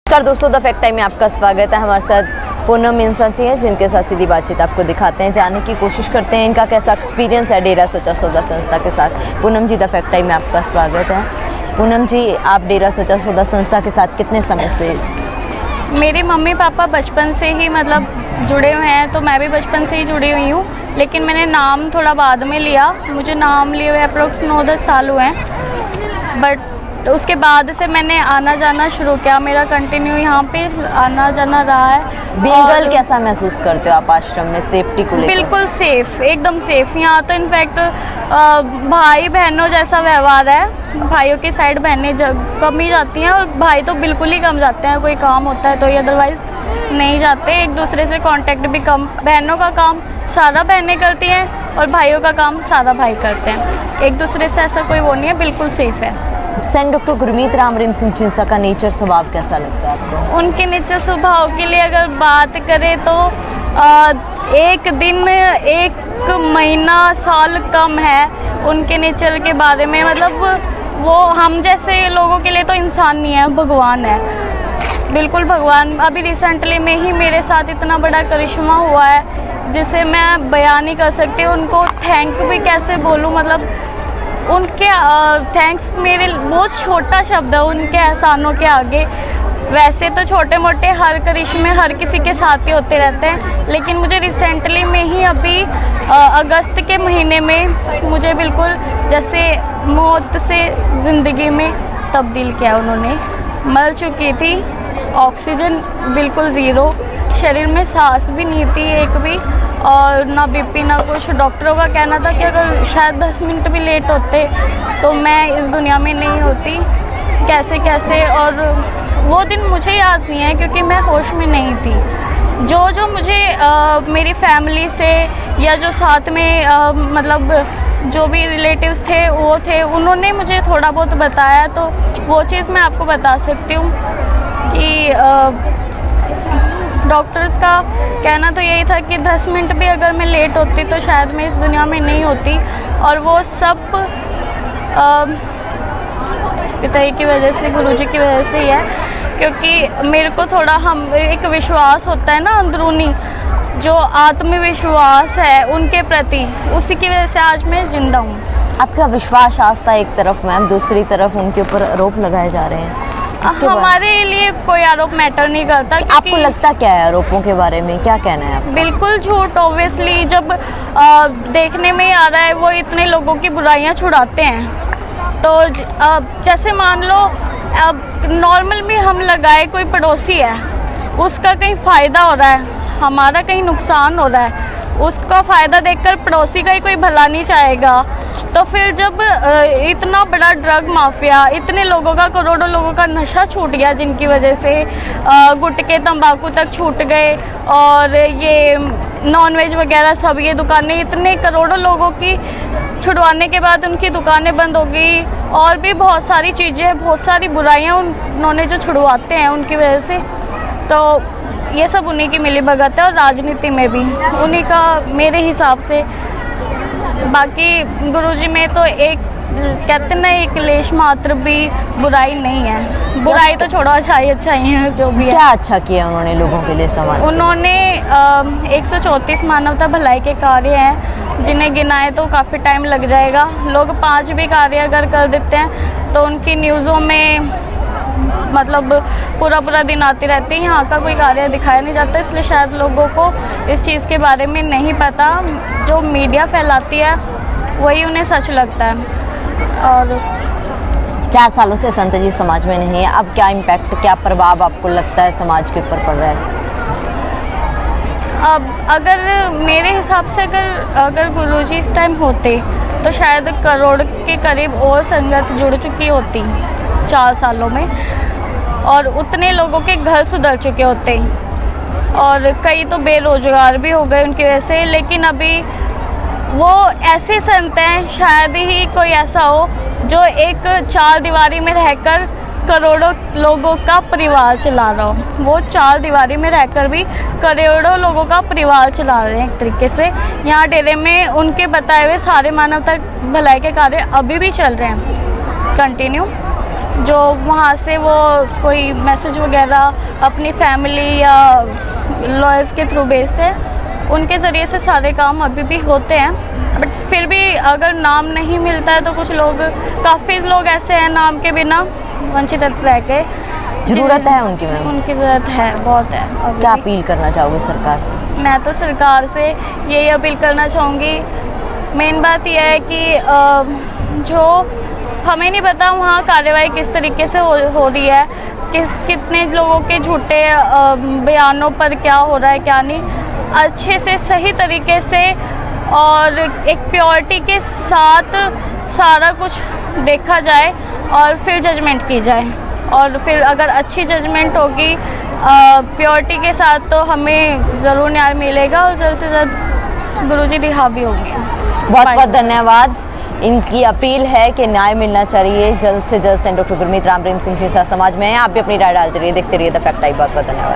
नमस्कार दोस्तों, the fact time में आपका स्वागत है। हमारे साथ पूनम इंसान जी हैं, जिनके साथ सीधी बातचीत आपको दिखाते हैं, जानने की कोशिश करते हैं इनका कैसा एक्सपीरियंस है डेरा सच्चा सौदा संस्था के साथ। पूनम जी, द फैक्ट टाइम में आपका स्वागत है। पूनम जी, आप डेरा सच्चा सौदा संस्था के साथ कितने समय से? मेरे मम्मी पापा बचपन से ही मतलब जुड़े हुए हैं, तो मैं भी बचपन से ही जुड़ी हुई हूँ, लेकिन मैंने नाम थोड़ा बाद में लिया। मुझे नाम लिए हुए अप्रोक्स 9-10 साल हुए हैं, बट उसके बाद से मैंने आना जाना शुरू किया। मेरा कंटिन्यू यहाँ पे आना जाना रहा है। बेंगल कैसा महसूस करते हो आप आश्रम में सेफ्टी को लेकर? बिल्कुल सेफ़, एकदम सेफ़। यहाँ तो इनफैक्ट भाई बहनों जैसा व्यवहार है। भाइयों की साइड बहनें कम ही जाती हैं और भाई तो बिल्कुल ही कम जाते हैं। कोई काम होता है तो ये अदरवाइज़ नहीं जाते। एक दूसरे से कांटेक्ट भी कम। बहनों का काम सारा बहनें करती हैं और भाइयों का काम सारा भाई करते हैं। एक दूसरे से ऐसा कोई वो नहीं है, बिल्कुल सेफ़ है। सेंट डॉक्टर गुरमीत राम रहीम सिंह चिंसा का नेचर स्वभाव कैसा लगता है आपको? उनके नेचर स्वभाव के लिए अगर बात करें तो एक दिन, एक महीना, साल कम है उनके नेचर के बारे में। मतलब वो हम जैसे लोगों के लिए तो इंसान नहीं है, भगवान है, बिल्कुल भगवान। अभी रिसेंटली में ही मेरे साथ इतना बड़ा करिश्मा हुआ है जिसे मैं बयान नहीं कर सकती। उनको थैंक भी कैसे बोलूँ, मतलब उनके थैंक्स मेरे बहुत छोटा शब्द है उनके एहसानों के आगे। वैसे तो छोटे मोटे हर करिश्मे हर किसी के साथ ही होते रहते हैं, लेकिन मुझे रिसेंटली में ही अभी अगस्त के महीने में मुझे बिल्कुल जैसे मौत से ज़िंदगी में तब्दील किया। उन्होंने मर चुकी थी, ऑक्सीजन बिल्कुल ज़ीरो, शरीर में सांस भी नहीं थी एक भी, और ना बीपी ना कुछ। डॉक्टरों का कहना था कि अगर शायद 10 मिनट भी लेट होते तो मैं इस दुनिया में नहीं होती। कैसे कैसे, और वो दिन मुझे याद नहीं है क्योंकि मैं होश में नहीं थी। जो मुझे मेरी फैमिली से या जो साथ में मतलब जो भी रिलेटिव्स थे वो थे, उन्होंने मुझे थोड़ा बहुत बताया, तो वो चीज़ मैं आपको बता सकती हूँ कि डॉक्टर्स का कहना तो यही था कि 10 मिनट भी अगर मैं लेट होती तो शायद मैं इस दुनिया में नहीं होती। और वो सब पिताजी की वजह से, गुरुजी की वजह से ही है, क्योंकि मेरे को थोड़ा एक विश्वास होता है ना अंदरूनी, जो आत्मविश्वास है उनके प्रति, उसी की वजह से आज मैं जिंदा हूँ। आपका विश्वास आस्था एक तरफ मैम, दूसरी तरफ उनके ऊपर आरोप लगाए जा रहे हैं। हमारे लिए कोई आरोप मैटर नहीं करता। आपको लगता क्या है आरोपों के बारे में, क्या कहना है आपका? बिल्कुल झूठ। ऑब्वियसली जब देखने में आ रहा है वो इतने लोगों की बुराइयां छुड़ाते हैं, तो जैसे मान लो नॉर्मल भी हम लगाए, कोई पड़ोसी है, उसका कहीं फ़ायदा हो रहा है, हमारा कहीं नुकसान हो रहा है, उसका फ़ायदा देखकर पड़ोसी का ही कोई भला नहीं चाहेगा। तो फिर जब इतना बड़ा ड्रग माफिया, इतने लोगों का, करोड़ों लोगों का नशा छूट गया, जिनकी वजह से गुटखे तंबाकू तक छूट गए, और ये नॉनवेज वगैरह सब ये दुकानें, इतने करोड़ों लोगों की छुड़वाने के बाद उनकी दुकानें बंद हो गई, और भी बहुत सारी चीज़ें, बहुत सारी बुराइयां उन्होंने जो छुड़वाते हैं उनकी वजह से। तो ये सब उन्हीं की मिली भगत है, और राजनीति में भी उन्हीं का मेरे हिसाब से। बाकी गुरुजी में तो एक कहते ना, एक लेश मात्र भी बुराई नहीं है। बुराई तो छोड़ो, अच्छाई है जो भी है। क्या अच्छा किया उन्होंने लोगों के लिए समाज? उन्होंने 134 मानवता भलाई के कार्य हैं, जिन्हें गिनाए तो काफ़ी टाइम लग जाएगा। लोग 5 भी कार्य अगर कर देते हैं तो उनकी न्यूज़ों में मतलब पूरा दिन आती रहती है। यहाँ का कोई कार्य दिखाया नहीं जाता, इसलिए शायद लोगों को इस चीज़ के बारे में नहीं पता। जो मीडिया फैलाती है वही उन्हें सच लगता है। और 4 सालों से संत जी समाज में नहीं है, अब क्या इम्पैक्ट, क्या प्रभाव आपको लगता है समाज के ऊपर पड़ रहा है? अब अगर मेरे हिसाब से अगर गुरुजी इस टाइम होते तो शायद करोड़ के करीब और संगत जुड़ चुकी होती 4 सालों में, और उतने लोगों के घर सुधर चुके होते, और कई तो बेरोजगार भी हो गए उनकी वजह से। लेकिन अभी वो ऐसे संत हैं, शायद ही कोई ऐसा हो जो एक 4 दीवारी में रहकर करोड़ों लोगों का परिवार चला रहा हो। वो 4 दीवारी में रहकर भी करोड़ों लोगों का परिवार चला रहे हैं एक तरीके से। यहाँ डेरे में उनके बताए हुए सारे मानवता भलाई के कार्य अभी भी चल रहे हैं कंटिन्यू। जो वहाँ से वो कोई मैसेज वगैरह अपनी फैमिली या लॉयर्स के थ्रू भेजते हैं, उनके ज़रिए से सारे काम अभी भी होते हैं। बट फिर भी अगर नाम नहीं मिलता है तो कुछ लोग, काफ़ी लोग ऐसे हैं नाम के बिना वंचित रह गए। ज़रूरत है उनकी मैम, उनकी ज़रूरत है, बहुत है अभी क्या भी। अपील करना चाहोगे सरकार से? मैं तो सरकार से यही अपील करना चाहूँगी, मेन बात यह है कि जो हमें नहीं पता वहाँ कार्रवाई किस तरीके से हो रही है, कितने लोगों के झूठे बयानों पर क्या हो रहा है क्या नहीं, अच्छे से सही तरीके से और एक प्योरिटी के साथ सारा कुछ देखा जाए और फिर जजमेंट की जाए। और फिर अगर अच्छी जजमेंट होगी प्योरिटी के साथ तो हमें ज़रूर न्याय मिलेगा और जल्द से जल्द गुरुजी रिहा भी होंगे। बहुत बहुत धन्यवाद। इनकी अपील है कि न्याय मिलना चाहिए जल्द से जल्द। डॉक्टर गुरमीत राम रहीम सिंह जी समाज में हैं। आप भी अपनी राय डालते रहिए, देखते रहिए द फैक्ट टाइम। बहुत बहुत धन्यवाद।